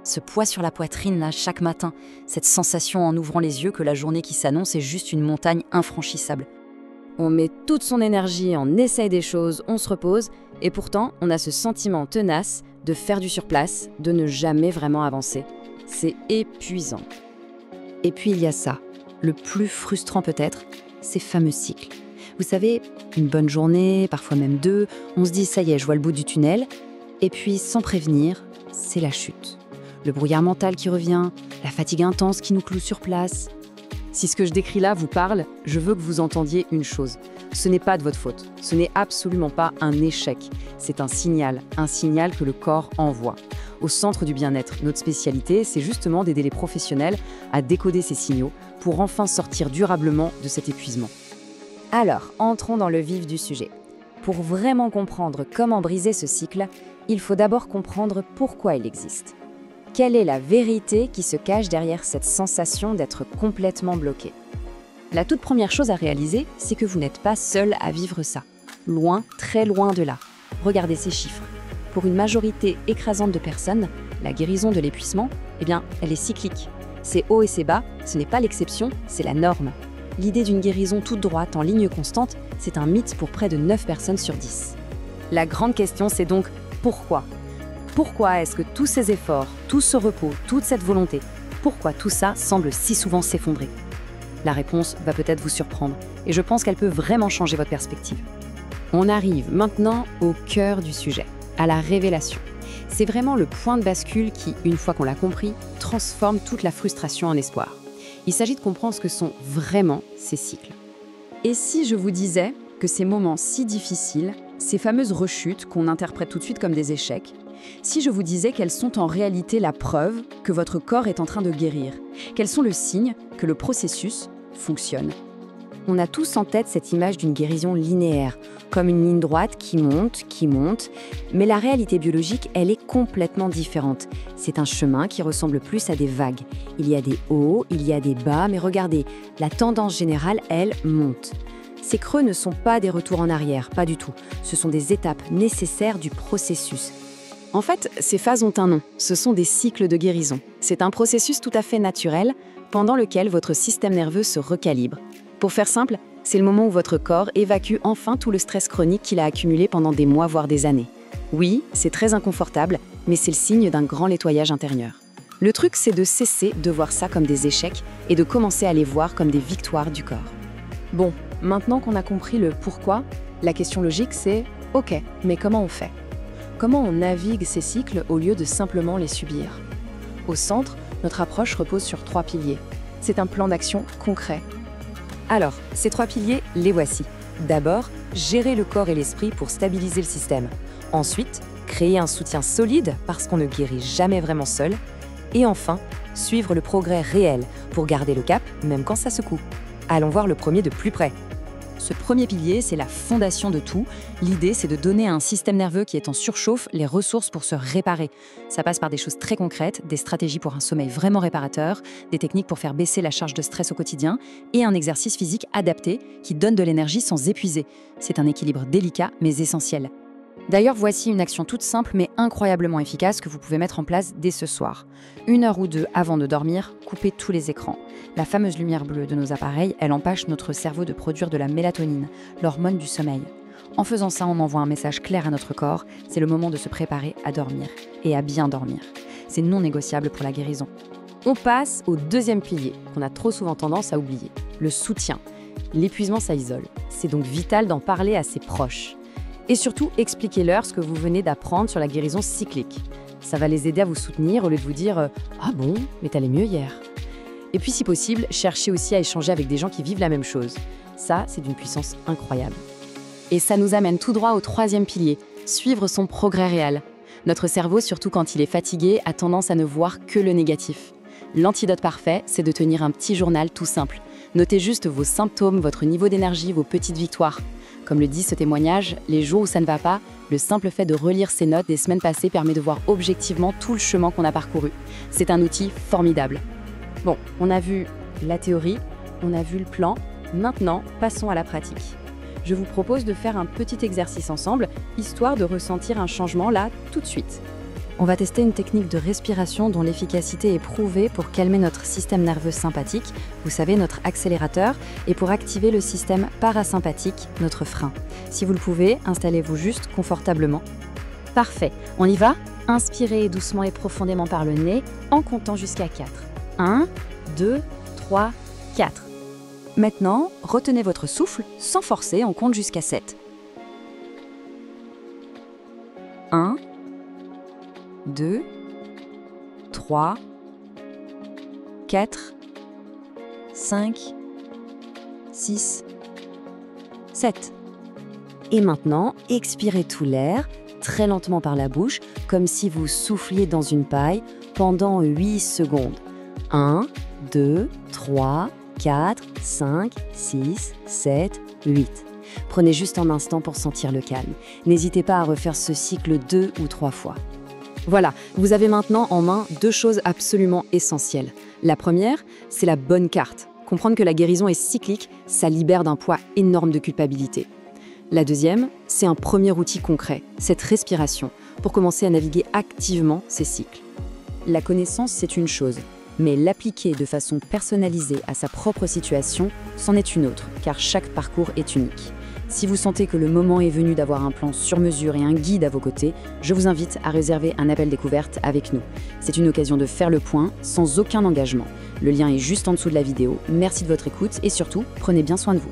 Ce poids sur la poitrine, là, chaque matin, cette sensation en ouvrant les yeux que la journée qui s'annonce est juste une montagne infranchissable. On met toute son énergie, on essaye des choses, on se repose, et pourtant, on a ce sentiment tenace de faire du surplace, de ne jamais vraiment avancer. C'est épuisant. Et puis il y a ça, le plus frustrant peut-être, ces fameux cycles. Vous savez, une bonne journée, parfois même deux, on se dit ça y est, je vois le bout du tunnel, et puis sans prévenir, c'est la chute. Le brouillard mental qui revient, la fatigue intense qui nous cloue sur place. Si ce que je décris là vous parle, je veux que vous entendiez une chose. Ce n'est pas de votre faute, ce n'est absolument pas un échec. C'est un signal que le corps envoie. Au centre du bien-être, notre spécialité, c'est justement d'aider les professionnels à décoder ces signaux pour enfin sortir durablement de cet épuisement. Alors, entrons dans le vif du sujet. Pour vraiment comprendre comment briser ce cycle, il faut d'abord comprendre pourquoi il existe. Quelle est la vérité qui se cache derrière cette sensation d'être complètement bloqué? La toute première chose à réaliser, c'est que vous n'êtes pas seul à vivre ça. Loin, très loin de là. Regardez ces chiffres. Pour une majorité écrasante de personnes, la guérison de l'épuisement, elle est cyclique. C'est haut et c'est bas, ce n'est pas l'exception, c'est la norme. L'idée d'une guérison toute droite en ligne constante, c'est un mythe pour près de 9 personnes sur 10. La grande question, c'est donc pourquoi? Pourquoi est-ce que tous ces efforts, tout ce repos, toute cette volonté, pourquoi tout ça semble si souvent s'effondrer? La réponse va peut-être vous surprendre, et je pense qu'elle peut vraiment changer votre perspective. On arrive maintenant au cœur du sujet, à la révélation. C'est vraiment le point de bascule qui, une fois qu'on l'a compris, transforme toute la frustration en espoir. Il s'agit de comprendre ce que sont vraiment ces cycles. Et si je vous disais que ces moments si difficiles, ces fameuses rechutes qu'on interprète tout de suite comme des échecs, si je vous disais qu'elles sont en réalité la preuve que votre corps est en train de guérir, qu'elles sont le signe que le processus fonctionne. On a tous en tête cette image d'une guérison linéaire, comme une ligne droite qui monte, mais la réalité biologique, elle est complètement différente. C'est un chemin qui ressemble plus à des vagues. Il y a des hauts, il y a des bas, mais regardez, la tendance générale, elle, monte. Ces creux ne sont pas des retours en arrière, pas du tout. Ce sont des étapes nécessaires du processus. En fait, ces phases ont un nom, ce sont des cycles de guérison. C'est un processus tout à fait naturel, pendant lequel votre système nerveux se recalibre. Pour faire simple, c'est le moment où votre corps évacue enfin tout le stress chronique qu'il a accumulé pendant des mois, voire des années. Oui, c'est très inconfortable, mais c'est le signe d'un grand nettoyage intérieur. Le truc, c'est de cesser de voir ça comme des échecs et de commencer à les voir comme des victoires du corps. Bon, maintenant qu'on a compris le pourquoi, la question logique, c'est « Ok, mais comment on fait ?» Comment on navigue ces cycles au lieu de simplement les subir? Au centre, notre approche repose sur 3 piliers. C'est un plan d'action concret. Alors, ces 3 piliers, les voici. D'abord, gérer le corps et l'esprit pour stabiliser le système. Ensuite, créer un soutien solide parce qu'on ne guérit jamais vraiment seul. Et enfin, suivre le progrès réel pour garder le cap, même quand ça secoue. Allons voir le premier de plus près. Ce premier pilier, c'est la fondation de tout. L'idée, c'est de donner à un système nerveux qui est en surchauffe les ressources pour se réparer. Ça passe par des choses très concrètes, des stratégies pour un sommeil vraiment réparateur, des techniques pour faire baisser la charge de stress au quotidien et un exercice physique adapté qui donne de l'énergie sans épuiser. C'est un équilibre délicat mais essentiel. D'ailleurs, voici une action toute simple mais incroyablement efficace que vous pouvez mettre en place dès ce soir. 1 heure ou 2 avant de dormir, coupez tous les écrans. La fameuse lumière bleue de nos appareils, elle empêche notre cerveau de produire de la mélatonine, l'hormone du sommeil. En faisant ça, on envoie un message clair à notre corps, c'est le moment de se préparer à dormir, et à bien dormir. C'est non négociable pour la guérison. On passe au deuxième pilier, qu'on a trop souvent tendance à oublier, le soutien. L'épuisement, ça isole. C'est donc vital d'en parler à ses proches. Et surtout, expliquez-leur ce que vous venez d'apprendre sur la guérison cyclique. Ça va les aider à vous soutenir au lieu de vous dire « Ah bon, mais t'allais mieux hier ». Et puis, si possible, cherchez aussi à échanger avec des gens qui vivent la même chose. Ça, c'est d'une puissance incroyable. Et ça nous amène tout droit au 3e pilier, suivre son progrès réel. Notre cerveau, surtout quand il est fatigué, a tendance à ne voir que le négatif. L'antidote parfait, c'est de tenir un petit journal tout simple. Notez juste vos symptômes, votre niveau d'énergie, vos petites victoires. Comme le dit ce témoignage, les jours où ça ne va pas, le simple fait de relire ces notes des semaines passées permet de voir objectivement tout le chemin qu'on a parcouru. C'est un outil formidable. Bon, on a vu la théorie, on a vu le plan, maintenant passons à la pratique. Je vous propose de faire un petit exercice ensemble, histoire de ressentir un changement là, tout de suite. On va tester une technique de respiration dont l'efficacité est prouvée pour calmer notre système nerveux sympathique, vous savez, notre accélérateur, et pour activer le système parasympathique, notre frein. Si vous le pouvez, installez-vous juste confortablement. Parfait, on y va? Inspirez doucement et profondément par le nez en comptant jusqu'à 4. 1, 2, 3, 4. Maintenant, retenez votre souffle sans forcer, on compte jusqu'à 7. 1, 2, 3, 4, 5, 6, 7. Et maintenant, expirez tout l'air, très lentement par la bouche, comme si vous souffliez dans une paille pendant 8 secondes. 1, 2, 3, 4, 5, 6, 7, 8. Prenez juste un instant pour sentir le calme. N'hésitez pas à refaire ce cycle 2 ou 3 fois. Voilà, vous avez maintenant en main 2 choses absolument essentielles. La première, c'est la bonne carte. Comprendre que la guérison est cyclique, ça libère d'un poids énorme de culpabilité. La deuxième, c'est un premier outil concret, cette respiration, pour commencer à naviguer activement ces cycles. La connaissance, c'est une chose, mais l'appliquer de façon personnalisée à sa propre situation, c'en est une autre, car chaque parcours est unique. Si vous sentez que le moment est venu d'avoir un plan sur mesure et un guide à vos côtés, je vous invite à réserver un appel découverte avec nous. C'est une occasion de faire le point sans aucun engagement. Le lien est juste en dessous de la vidéo. Merci de votre écoute et surtout, prenez bien soin de vous.